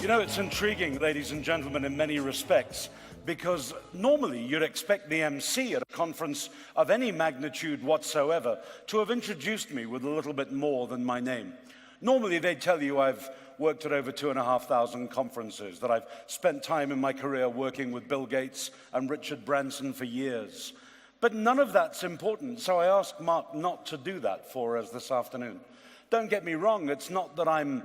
You know, it's intriguing, ladies and gentlemen, in many respects, because normally you'd expect the MC at a conference of any magnitude whatsoever to have introduced me with a little bit more than my name. Normally they'd tell you I've worked at over 2,500 conferences, that I've spent time in my career working with Bill Gates and Richard Branson for years. But none of that's important, so I asked Mark not to do that for us this afternoon. Don't get me wrong, it's not that I'm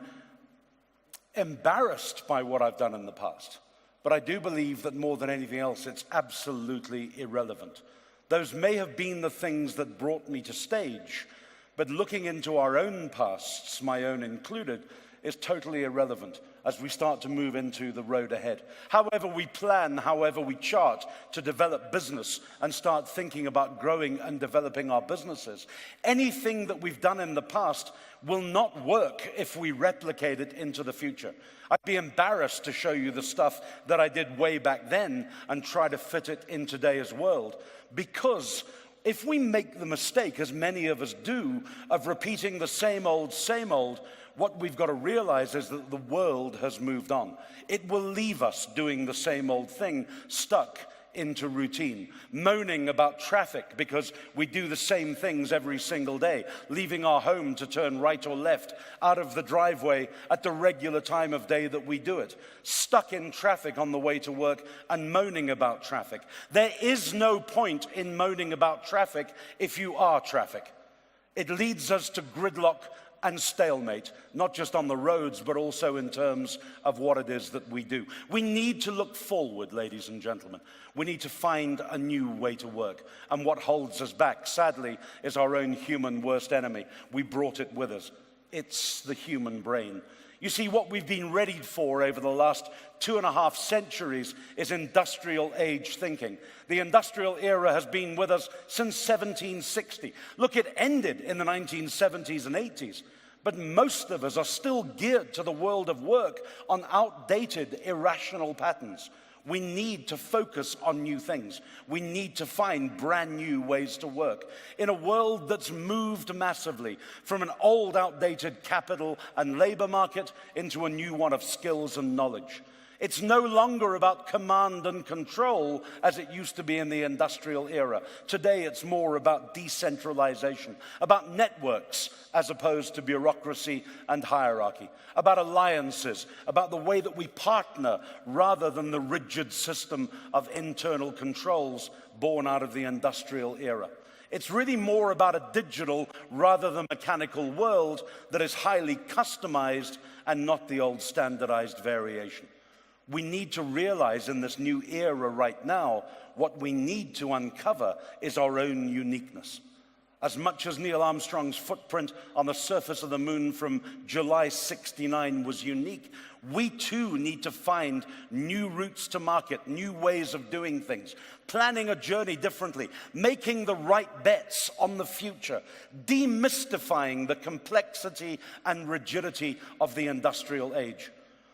embarrassed by what I've done in the past, but I do believe that more than anything else, it's absolutely irrelevant. Those may have been the things that brought me to stage, but looking into our own pasts, my own included, is totally irrelevant as we start to move into the road ahead. However we plan, however we chart to develop business and start thinking about growing and developing our businesses, anything that we've done in the past will not work if we replicate it into the future. I'd be embarrassed to show you the stuff that I did way back then and try to fit it in today's world, because if we make the mistake, as many of us do, of repeating the same old, what we've got to realize is that the world has moved on. It will leave us doing the same old thing, stuck into routine, moaning about traffic because we do the same things every single day, leaving our home to turn right or left out of the driveway at the regular time of day that we do it, stuck in traffic on the way to work and moaning about traffic. There is no point in moaning about traffic if you are traffic. It leads us to gridlock and stalemate, not just on the roads, but also in terms of what it is that we do. We need to look forward, ladies and gentlemen. We need to find a new way to work. And what holds us back, sadly, is our own human worst enemy. We brought it with us. It's the human brain. You see, what we've been readied for over the last 2.5 centuries is industrial age thinking. The industrial era has been with us since 1760. Look, it ended in the 1970s and 80s. But most of us are still geared to the world of work on outdated, irrational patterns. We need to focus on new things. We need to find brand new ways to work. In a world that's moved massively from an old, outdated capital and labor market into a new one of skills and knowledge. It's no longer about command and control as it used to be in the industrial era. Today it's more about decentralization, about networks as opposed to bureaucracy and hierarchy, about alliances, about the way that we partner rather than the rigid system of internal controls born out of the industrial era. It's really more about a digital rather than mechanical world that is highly customized and not the old standardized variation. We need to realize in this new era right now, what we need to uncover is our own uniqueness. As much as Neil Armstrong's footprint on the surface of the moon from July '69 was unique, we too need to find new routes to market, new ways of doing things, planning a journey differently, making the right bets on the future, demystifying the complexity and rigidity of the industrial age.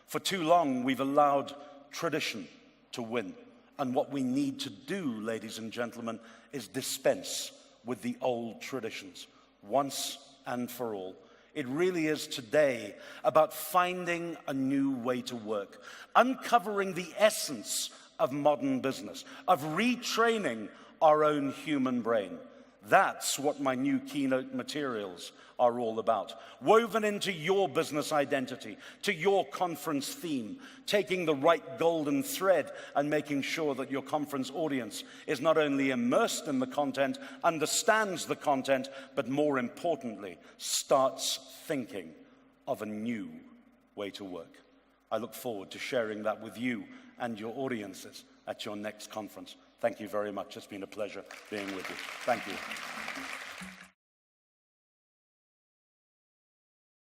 For too long, we've allowed tradition to win. And what we need to do, ladies and gentlemen, is dispense with the old traditions once and for all. It really is today about finding a new way to work, uncovering the essence of modern business, of retraining our own human brain. That's what my new keynote materials are all about. Woven into your business identity, to your conference theme, taking the right golden thread and making sure that your conference audience is not only immersed in the content, understands the content, but more importantly, starts thinking of a new way to work. I look forward to sharing that with you and your audiences at your next conference. Thank you very much. It's been a pleasure being with you. Thank you.